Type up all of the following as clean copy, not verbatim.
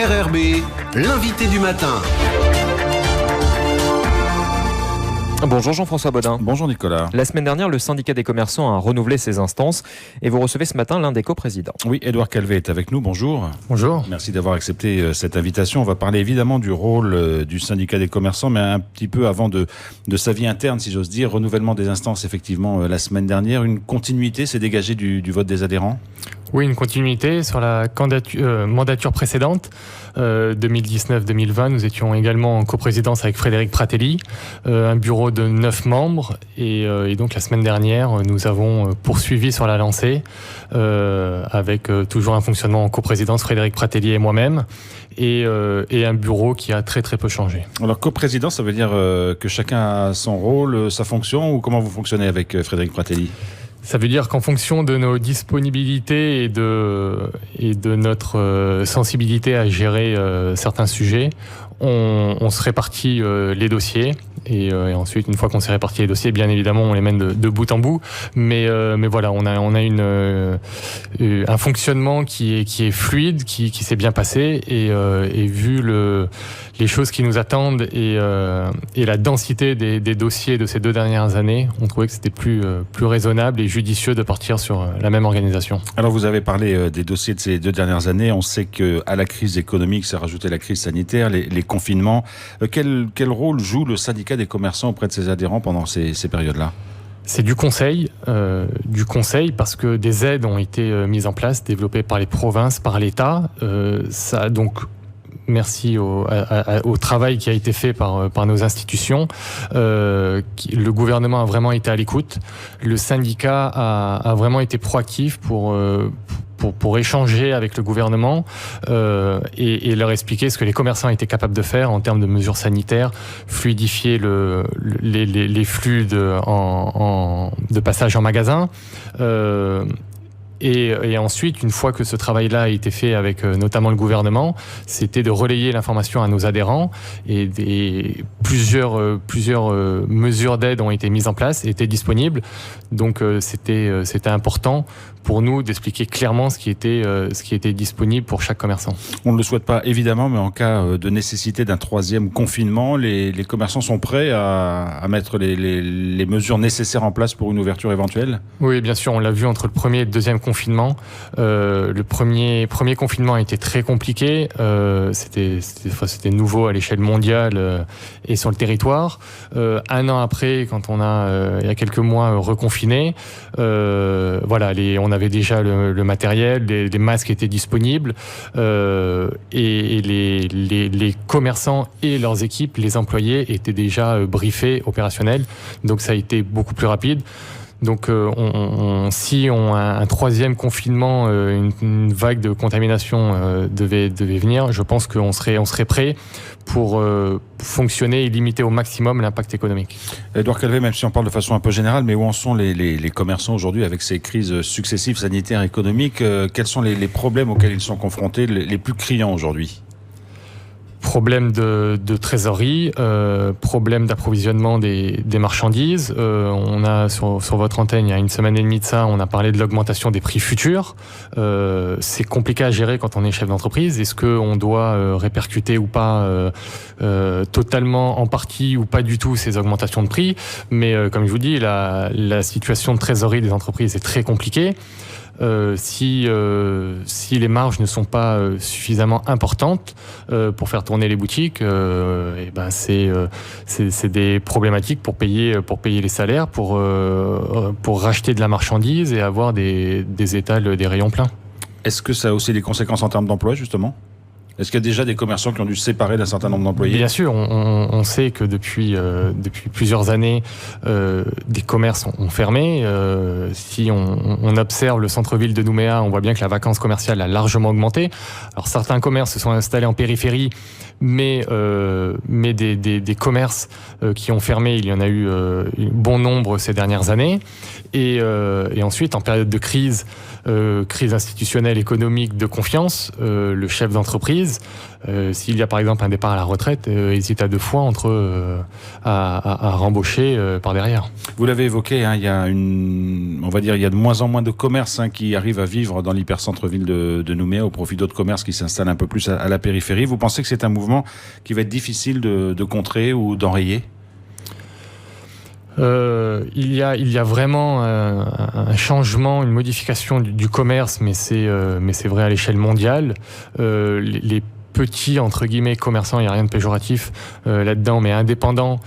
RRB, l'invité du matin. Bonjour Jean-François Bodin. Bonjour Nicolas. La semaine dernière, le syndicat des commerçants a renouvelé ses instances et vous recevez ce matin l'un des coprésidents. Oui, Édouard Calvet est avec nous, bonjour. Bonjour. Merci d'avoir accepté cette invitation. On va parler évidemment du rôle du syndicat des commerçants, mais un petit peu avant de sa vie interne, si j'ose dire. Renouvellement des instances, effectivement, la semaine dernière. Une continuité s'est dégagée du vote des adhérents ? Oui, une continuité sur la mandature précédente, 2019-2020. Nous étions également en coprésidence avec Frédéric Pratelli, un bureau de 9 membres. Et donc la semaine dernière, nous avons poursuivi sur la lancée avec toujours un fonctionnement en coprésidence, Frédéric Pratelli et moi-même, et un bureau qui a très très peu changé. Alors coprésident, ça veut dire que chacun a son rôle, sa fonction, ou comment vous fonctionnez avec Frédéric Pratelli ? Ça veut dire qu'en fonction de nos disponibilités et de notre sensibilité à gérer certains sujets, on se répartit les dossiers. Et ensuite, une fois qu'on s'est réparti les dossiers, bien évidemment, on les mène de bout en bout. Mais voilà, on a un fonctionnement qui est fluide, qui s'est bien passé. Et vu les choses qui nous attendent et la densité des dossiers de ces 2 dernières années, on trouvait que c'était plus raisonnable et judicieux de partir sur la même organisation. Alors vous avez parlé des dossiers de ces 2 dernières années. On sait qu'à la crise économique s'est rajoutée la crise sanitaire, les confinements. Quel rôle joue le syndicat des commerçants auprès de ses adhérents pendant ces périodes-là ? C'est du conseil parce que des aides ont été mises en place, développées par les provinces, par l'État. Donc merci au travail qui a été fait par nos institutions. Le gouvernement a vraiment été à l'écoute. Le syndicat a vraiment été proactif pour échanger avec le gouvernement et leur expliquer ce que les commerçants étaient capables de faire en termes de mesures sanitaires, fluidifier les flux de passage en magasin. Et ensuite, une fois que ce travail-là a été fait avec notamment le gouvernement, c'était de relayer l'information à nos adhérents et plusieurs mesures d'aide ont été mises en place, étaient disponibles. Donc c'était important pour nous d'expliquer clairement ce qui était disponible pour chaque commerçant. On ne le souhaite pas évidemment, mais en cas de nécessité d'un 3e confinement, les commerçants sont prêts à mettre les mesures nécessaires en place pour une ouverture éventuelle ? Oui, bien sûr, on l'a vu entre le premier et le deuxième confinement. Le premier confinement a été très compliqué. C'était nouveau à l'échelle mondiale et sur le territoire. 1 an après, quand on a il y a quelques mois reconfiné, on avait déjà le matériel, les masques étaient disponibles et les commerçants et leurs équipes, les employés étaient déjà briefés, opérationnels. Donc ça a été beaucoup plus rapide. Donc si un 3e confinement, une vague de contamination devait venir, je pense qu'on serait prêt pour fonctionner et limiter au maximum l'impact économique. Édouard Calvet, même si on parle de façon un peu générale, mais où en sont les commerçants aujourd'hui avec ces crises successives sanitaires, économiques ? Quels sont les problèmes auxquels ils sont confrontés, les plus criants aujourd'hui ? Problème de trésorerie, problème d'approvisionnement des marchandises. On a sur votre antenne, il y a 1 semaine et demie de ça, on a parlé de l'augmentation des prix futurs. C'est compliqué à gérer quand on est chef d'entreprise. Est-ce qu'on doit répercuter ou pas totalement, en partie ou pas du tout ces augmentations de prix ? Mais comme je vous dis, la situation de trésorerie des entreprises est très compliquée. Si les marges ne sont pas suffisamment importantes pour faire tourner les boutiques, c'est des problématiques pour payer les salaires, pour racheter de la marchandise et avoir des étals, des rayons pleins. Est-ce que ça a aussi des conséquences en termes d'emploi, justement ? Est-ce qu'il y a déjà des commerçants qui ont dû se séparer d'un certain nombre d'employés ? Bien sûr, on sait que depuis plusieurs années, des commerces ont fermé. Si on observe le centre-ville de Nouméa, on voit bien que la vacance commerciale a largement augmenté. Alors certains commerces se sont installés en périphérie, mais des commerces qui ont fermé, il y en a eu bon nombre ces dernières années. Et ensuite, en période de crise, crise institutionnelle, économique, de confiance, le chef d'entreprise, s'il y a par exemple un départ à la retraite, hésite à deux fois à rembaucher par derrière. Vous l'avez évoqué, il y a il y a de moins en moins de commerces qui arrivent à vivre dans l'hypercentre-ville de Nouméa au profit d'autres commerces qui s'installent un peu plus à la périphérie. Vous pensez que c'est un mouvement qui va être difficile de contrer ou d'enrayer ? Il y a vraiment un changement, une modification du commerce, mais c'est vrai à l'échelle mondiale. Les petits, entre guillemets, commerçants, il n'y a rien de péjoratif là-dedans, mais indépendants,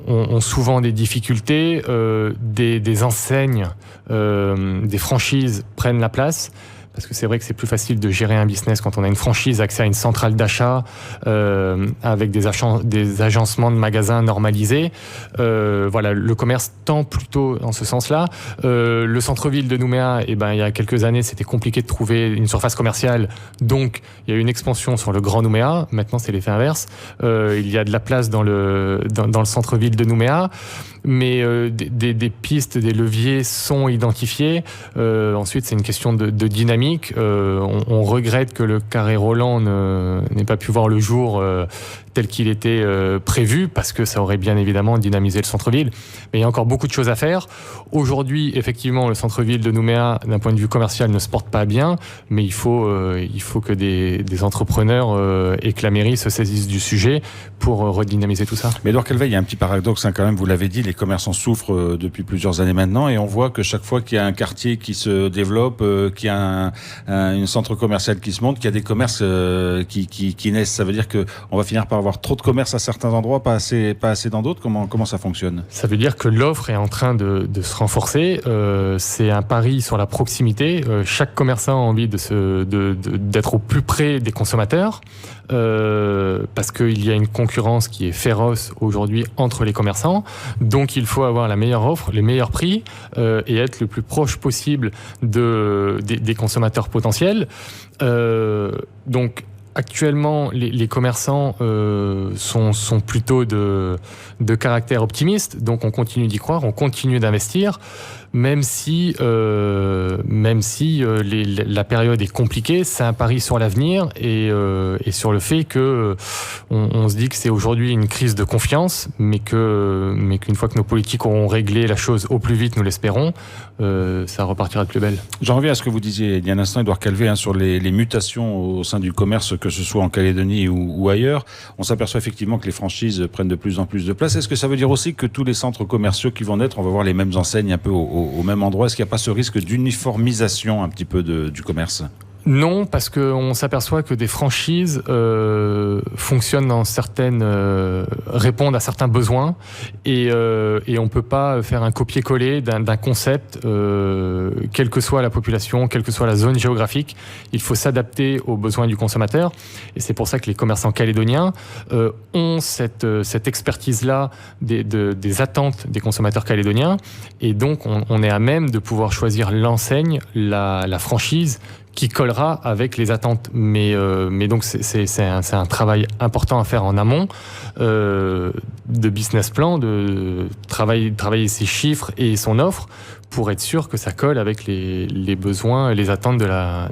ont souvent des difficultés. Des enseignes, des franchises prennent la place. Parce que c'est vrai que c'est plus facile de gérer un business quand on a une franchise, accès à une centrale d'achat, avec des agencements de magasins normalisés. Voilà, le commerce tend plutôt dans ce sens-là. Le centre-ville de Nouméa, il y a quelques années, c'était compliqué de trouver une surface commerciale. Donc, il y a eu une expansion sur le Grand Nouméa. Maintenant, c'est l'effet inverse. Il y a de la place dans le centre-ville de Nouméa. Mais des pistes, des leviers sont identifiés. Ensuite, c'est une question de dynamique. On regrette que le carré Roland n'ait pas pu voir le jour tel qu'il était prévu, parce que ça aurait bien évidemment dynamisé le centre-ville. Mais il y a encore beaucoup de choses à faire. Aujourd'hui, effectivement, le centre-ville de Nouméa, d'un point de vue commercial, ne se porte pas bien, mais il faut que des entrepreneurs et que la mairie se saisissent du sujet pour redynamiser tout ça. Mais Édouard Calvet, il y a un petit paradoxe quand même, vous l'avez dit, les commerçants souffrent depuis plusieurs années maintenant, et on voit que chaque fois qu'il y a un quartier qui se développe, qu'il y a un centre commercial qui se monte, qu'il y a des commerces qui naissent, ça veut dire qu'on va finir par avoir trop de commerces à certains endroits, pas assez dans d'autres. Comment ça fonctionne ? Ça veut dire que l'offre est en train de se renforcer. C'est un pari sur la proximité. Chaque commerçant a envie d'être au plus près des consommateurs, parce qu'il y a une concurrence qui est féroce aujourd'hui entre les commerçants. Donc il faut avoir la meilleure offre, les meilleurs prix, et être le plus proche possible des consommateurs potentiels. Donc actuellement, les commerçants sont plutôt de caractère optimiste, donc on continue d'y croire, on continue d'investir, même si la période est compliquée. C'est un pari sur l'avenir et sur le fait que on se dit que c'est aujourd'hui une crise de confiance, mais qu'une fois que nos politiques auront réglé la chose au plus vite, nous l'espérons, ça repartira de plus belle. J'en reviens à ce que vous disiez il y a un instant, Édouard Calvet, sur les mutations au sein du commerce, que ce soit en Calédonie ou ailleurs. On s'aperçoit effectivement que les franchises prennent de plus en plus de place. Est-ce que ça veut dire aussi que tous les centres commerciaux qui vont naître, on va voir les mêmes enseignes un peu au même endroit? Est-ce qu'il n'y a pas ce risque d'uniformisation un petit peu du commerce? Non, parce qu'on s'aperçoit que des franchises fonctionnent dans répondent à certains besoins, et on peut pas faire un copier-coller d'un concept, quelle que soit la population, quelle que soit la zone géographique. Il faut s'adapter aux besoins du consommateur, et c'est pour ça que les commerçants calédoniens ont cette expertise-là des attentes des consommateurs calédoniens, et donc on est à même de pouvoir choisir l'enseigne, la franchise qui collera avec les attentes. Mais donc c'est un travail important à faire en amont, de business plan, de travailler ses chiffres et son offre, pour être sûr que ça colle avec les besoins et les attentes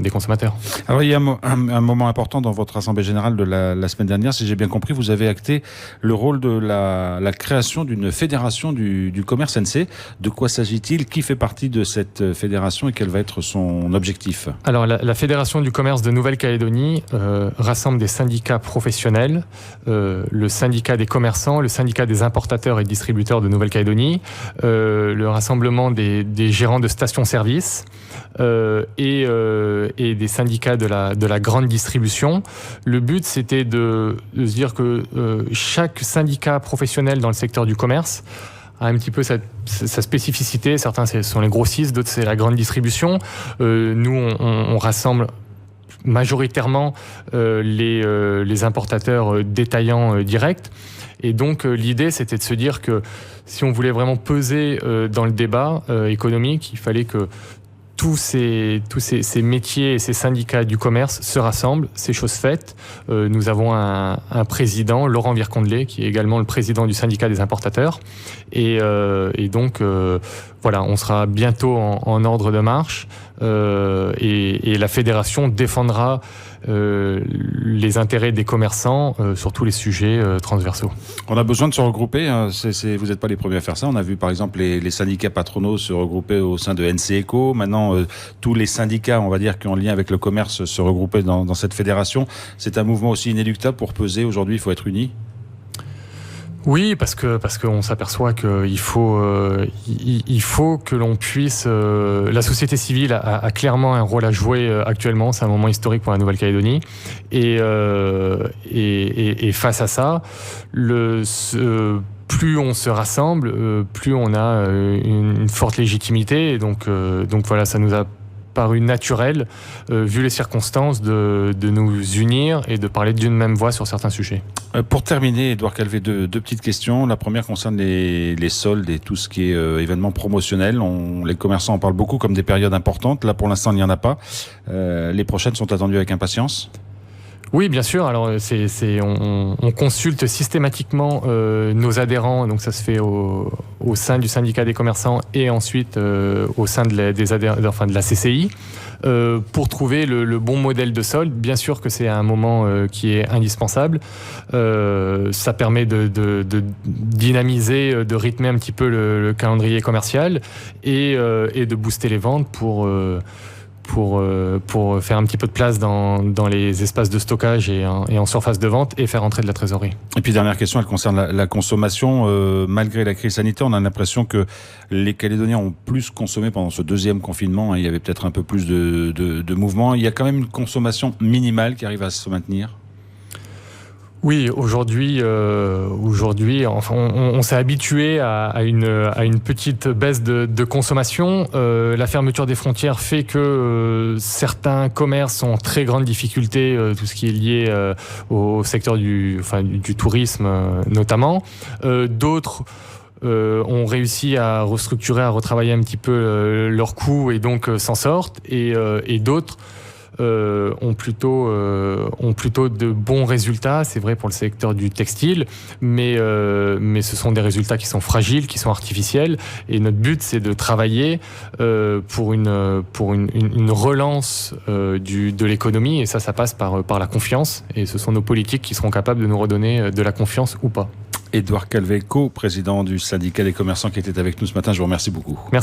des consommateurs. Alors il y a un moment important dans votre assemblée générale de la semaine dernière, si j'ai bien compris, vous avez acté le rôle de la création d'une fédération du commerce NC. De quoi s'agit-il? Qui fait partie de cette fédération et quel va être son objectif? Alors la fédération du commerce de Nouvelle-Calédonie rassemble des syndicats professionnels, le syndicat des commerçants, le syndicat des importateurs et distributeurs de Nouvelle-Calédonie, le rassemblement des gérants de stations-service et des syndicats de la grande distribution. Le but, c'était de se dire que chaque syndicat professionnel dans le secteur du commerce a un petit peu sa spécificité. Certains sont les grossistes, d'autres c'est la grande distribution. Nous, on rassemble majoritairement les importateurs détaillants directs. Et donc l'idée, c'était de se dire que si on voulait vraiment peser dans le débat économique, il fallait que tous ces métiers et ces syndicats du commerce se rassemblent, c'est chose faite. Nous avons un président, Laurent Vircondelet, qui est également le président du syndicat des importateurs. Et donc, voilà, on sera bientôt en ordre de marche. Et la fédération défendra les intérêts des commerçants sur tous les sujets transversaux. On a besoin de se regrouper. Vous n'êtes pas les premiers à faire ça. On a vu par exemple les syndicats patronaux se regrouper au sein de NCECO. Maintenant, tous les syndicats, on va dire, qui ont un lien avec le commerce se regrouper dans cette fédération. C'est un mouvement aussi inéluctable pour peser. Aujourd'hui, il faut être unis. Oui, parce qu'on s'aperçoit qu'il faut que l'on puisse. La société civile a clairement un rôle à jouer actuellement. C'est un moment historique pour la Nouvelle-Calédonie, et face à ça, plus on se rassemble, plus on a une forte légitimité. Et donc voilà, ça nous a paru naturel, vu les circonstances, de nous unir et de parler d'une même voix sur certains sujets. Pour terminer, Édouard Calvet, deux petites questions. La première concerne les soldes et tout ce qui est événements promotionnels. Les commerçants en parlent beaucoup comme des périodes importantes. Là, pour l'instant, il n'y en a pas. Les prochaines sont attendues avec impatience. Oui, bien sûr. Alors, on consulte systématiquement nos adhérents. Donc, ça se fait au sein du syndicat des commerçants et ensuite au sein de la CCI pour trouver le bon modèle de solde. Bien sûr que c'est un moment qui est indispensable. Ça permet de dynamiser, de rythmer un petit peu le calendrier commercial et de booster les ventes pour faire un petit peu de place dans les espaces de stockage et en surface de vente et faire entrer de la trésorerie. Et puis dernière question, elle concerne la consommation. Malgré la crise sanitaire, on a l'impression que les Calédoniens ont plus consommé pendant ce deuxième confinement. Il y avait peut-être un peu plus de mouvements. Il y a quand même une consommation minimale qui arrive à se maintenir. Oui, aujourd'hui, enfin, on s'est habitué à une petite baisse de consommation. La fermeture des frontières fait que certains commerces sont en très grande difficulté, tout ce qui est lié au secteur du tourisme notamment. D'autres ont réussi à restructurer, à retravailler un petit peu leurs coûts et donc s'en sortent. Et d'autres ont plutôt de bons résultats. C'est vrai pour le secteur du textile, mais ce sont des résultats qui sont fragiles, qui sont artificiels. Et notre but, c'est de travailler pour une relance de l'économie. Et ça passe par la confiance. Et ce sont nos politiques qui seront capables de nous redonner de la confiance ou pas. Édouard Calvet, co-président du syndicat des commerçants qui était avec nous ce matin. Je vous remercie beaucoup. Merci.